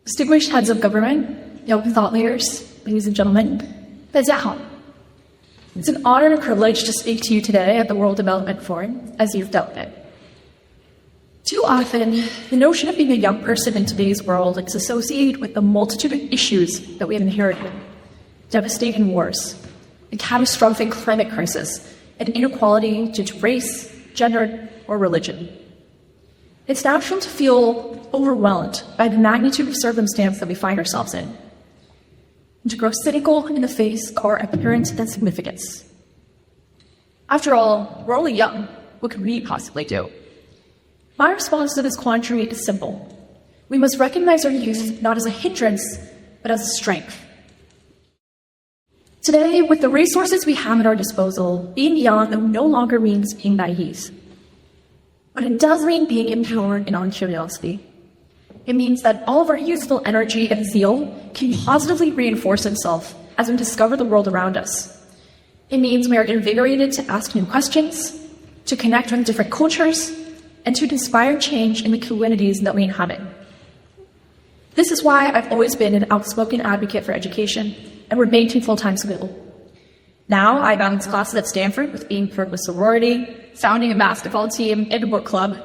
Distinguished heads of government, young thought leaders, ladies and gentlemen, 大家好. It's an honor and privilege to speak to you today at the World Development Forum, as you've dealt with. Too often, the notion of being a young person in today's world is associated with the multitude of issues that we have inherited. Devastating wars, a catastrophic climate crisis, and inequality due to race, gender, or religion. It's natural to feel overwhelmed by the magnitude of circumstance that we find ourselves in, and to grow cynical in the face of our apparent insignificance. After all, we're only young. What could we possibly do? My response to this quandary is simple. We must recognize our youth not as a hindrance, but as a strength. Today, with the resources we have at our disposal, being young no longer means being naive. But it does mean being empowered in our curiosity. It means that all of our youthful energy and zeal can positively reinforce itself as we discover the world around us. It means we are invigorated to ask new questions, to connect with different cultures, and to inspire change in the communities that we inhabit. This is why I've always been an outspoken advocate for education and remained in full-time school. Now, I balance classes at Stanford with being part of a sorority, founding a basketball team, and a book club,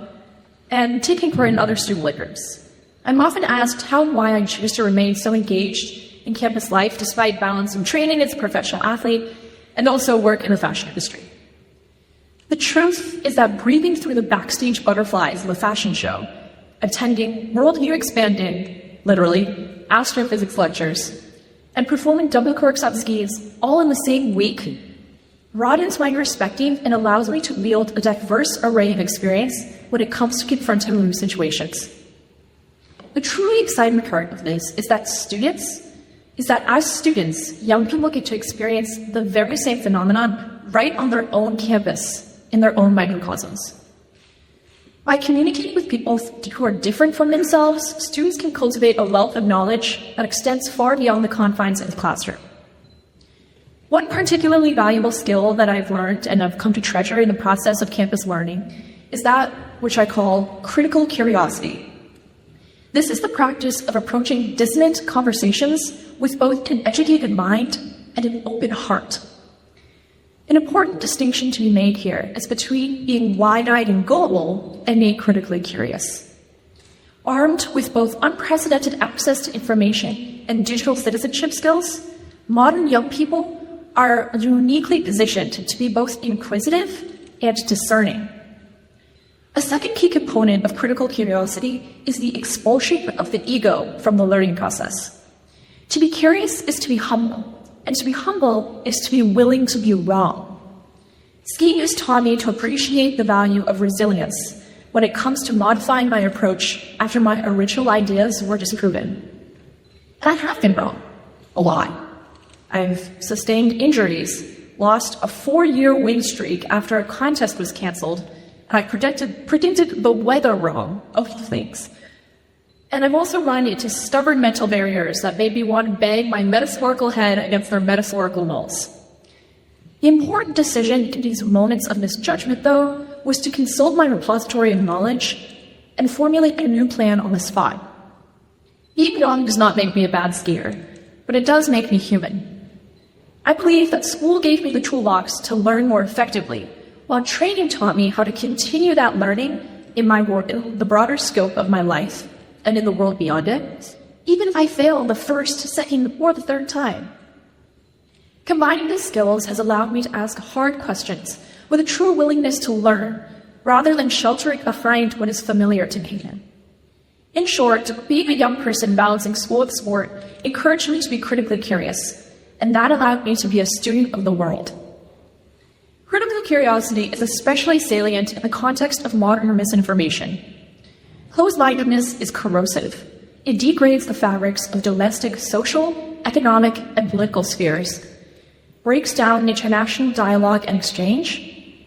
and taking part in other student lit groups. I'm often asked how and why I choose to remain so engaged in campus life despite balancing training as a professional athlete and also work in the fashion industry. The truth is that breathing through the backstage butterflies of a fashion show, attending worldview expanding, literally, astrophysics lectures, and performing double corks on skis all in the same week broadens my perspective and allows me to wield a diverse array of experience when it comes to confronting new situations. The truly exciting part of this is that as students, young people get to experience the very same phenomenon right on their own campus, in their own microcosms. By communicating with people who are different from themselves, students can cultivate a wealth of knowledge that extends far beyond the confines of the classroom. One particularly valuable skill that I've learned and have come to treasure in the process of campus learning is that which I call critical curiosity. This is the practice of approaching dissonant conversations with both an educated mind and an open heart. An important distinction to be made here is between being wide-eyed and gullible and being critically curious. Armed with both unprecedented access to information and digital citizenship skills, modern young people are uniquely positioned to be both inquisitive and discerning. A second key component of critical curiosity is the expulsion of the ego from the learning process. To be curious is to be humble, and to be humble is to be willing to be wrong. Skiing has taught me to appreciate the value of resilience when it comes to modifying my approach after my original ideas were disproven. And I have been wrong, a lot. I've sustained injuries, lost a 4-year win streak after a contest was canceled, and I predicted the weather wrong, of all things. And I've also run into stubborn mental barriers that made me want to bang my metaphorical head against their metaphorical walls. The important decision in these moments of misjudgment, though, was to consult my repository of knowledge and formulate a new plan on the spot. Being wrong does not make me a bad skier, but it does make me human. I believe that school gave me the toolbox to learn more effectively, while training taught me how to continue that learning in the broader scope of my life and in the world beyond it, even if I fail the first, second, or the third time. Combining these skills has allowed me to ask hard questions with a true willingness to learn, rather than sheltering behind what is familiar to me. In short, being a young person balancing school with sport encouraged me to be critically curious, and that allowed me to be a student of the world. Critical curiosity is especially salient in the context of modern misinformation. Closed-mindedness is corrosive. It degrades the fabrics of domestic, social, economic, and political spheres, breaks down international dialogue and exchange,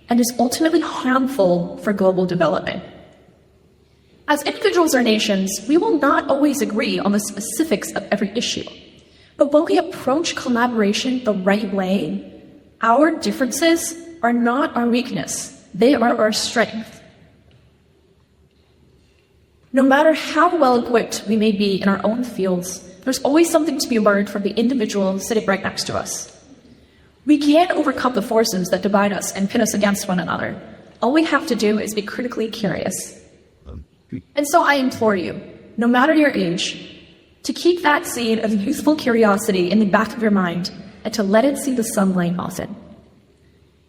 and is ultimately harmful for global development. As individuals or nations, we will not always agree on the specifics of every issue, but when we approach collaboration the right way, our differences are not our weakness, they are our strength. No matter how well equipped we may be in our own fields, there's always something to be learned from the individual sitting right next to us. We can't overcome the forces that divide us and pit us against one another. All we have to do is be critically curious. And so I implore you, no matter your age, to keep that seed of youthful curiosity in the back of your mind and to let it see the sunlight often.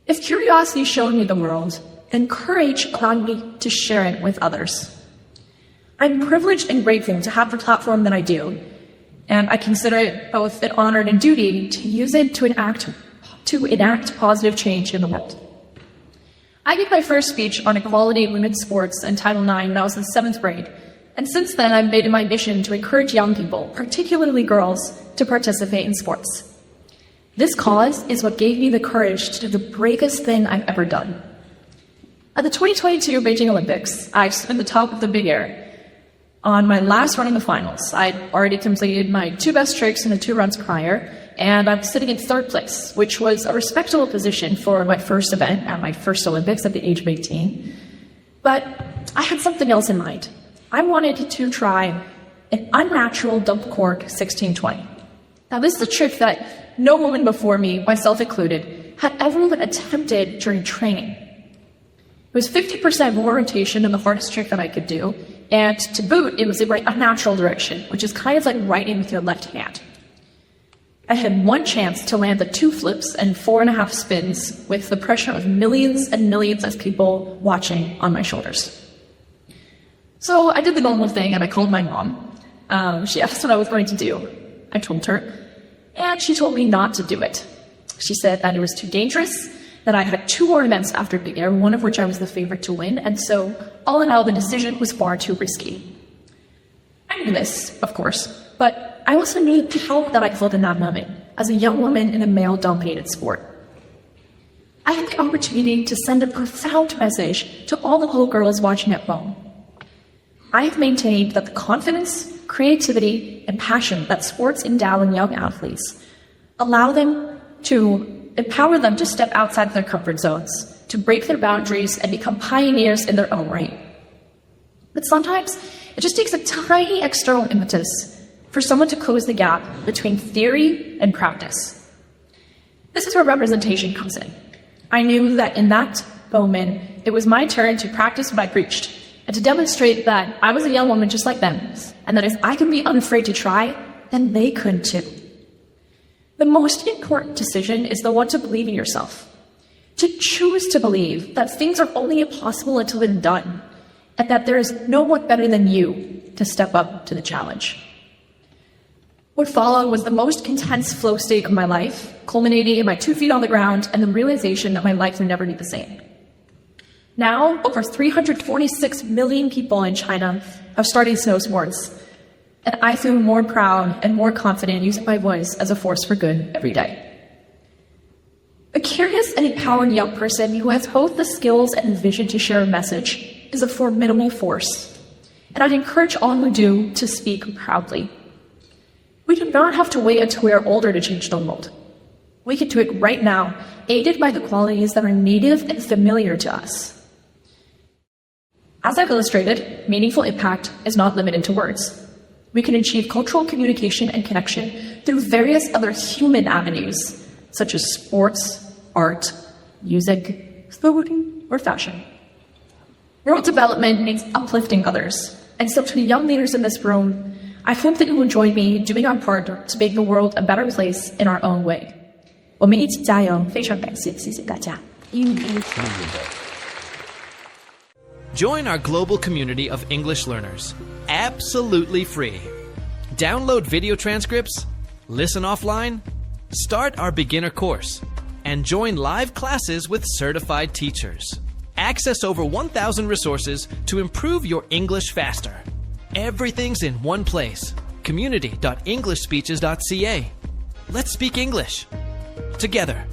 If curiosity showed me the world, then courage allowed me to share it with others. I'm privileged and grateful to have the platform that I do, and I consider it both an honor and a duty to use it to enact positive change in the world. I gave my first speech on equality in women's sports in Title IX when I was in 7th grade, and since then I've made it my mission to encourage young people, particularly girls, to participate in sports. This cause is what gave me the courage to do the bravest thing I've ever done. At the 2022 Beijing Olympics, I stood at the top of the big air. On my last run in the finals, I'd already completed my 2 best tricks in the 2 runs prior, and I'm sitting in 3rd place, which was a respectable position for my first event at my first Olympics at the age of 18. But I had something else in mind. I wanted to try an unnatural double cork 1620. Now, this is a trick that no woman before me, myself included, had ever even attempted during training. It was 50% more rotation than the hardest trick that I could do, and to boot, it was in a natural direction, which is kind of like writing with your left hand. I had one chance to land the 2 flips and 4.5 spins with the pressure of millions and millions of people watching on my shoulders. So I did the normal thing and I called my mom. She asked what I was going to do. I told her, and she told me not to do it. She said that it was too dangerous, that I had 2 ornaments after Big Air, one of which I was the favorite to win, and so all in all, the decision was far too risky. I knew this, of course, but I also knew the power that I felt in that moment as a young woman in a male-dominated sport. I had the opportunity to send a profound message to all the little girls watching at home. I have maintained that the confidence, creativity, and passion that sports endow in young athletes empower them to step outside their comfort zones, to break their boundaries and become pioneers in their own right. But sometimes it just takes a tiny external impetus for someone to close the gap between theory and practice. This is where representation comes in. I knew that in that moment, it was my turn to practice what I preached and to demonstrate that I was a young woman just like them, and that if I can be unafraid to try, then they could too. The most important decision is the one to believe in yourself, to choose to believe that things are only possible until they're done, and that there is no one better than you to step up to the challenge. What followed was the most intense flow state of my life, culminating in my 2 feet on the ground and the realization that my life would never be the same. Now, over 346 million people in China have started snow sports, and I feel more proud and more confident using my voice as a force for good every day. A curious and empowered young person who has both the skills and the vision to share a message is a formidable force, and I'd encourage all who do to speak proudly. We do not have to wait until we are older to change the world. We can do it right now, aided by the qualities that are native and familiar to us. As I've illustrated, meaningful impact is not limited to words. We can achieve cultural communication and connection through various other human avenues, such as sports, art, music, food, or fashion. World development means uplifting others, and so to the young leaders in this room, I hope that you will join me doing our part to make the world a better place in our own way. 我们一起加油，非常感谢，谢谢大家。Join our global community of English learners, absolutely free. Download video transcripts, listen offline, start our beginner course, and join live classes with certified teachers. Access over 1,000 resources to improve your English faster. Everything's in one place, community.englishspeeches.ca. Let's speak English together.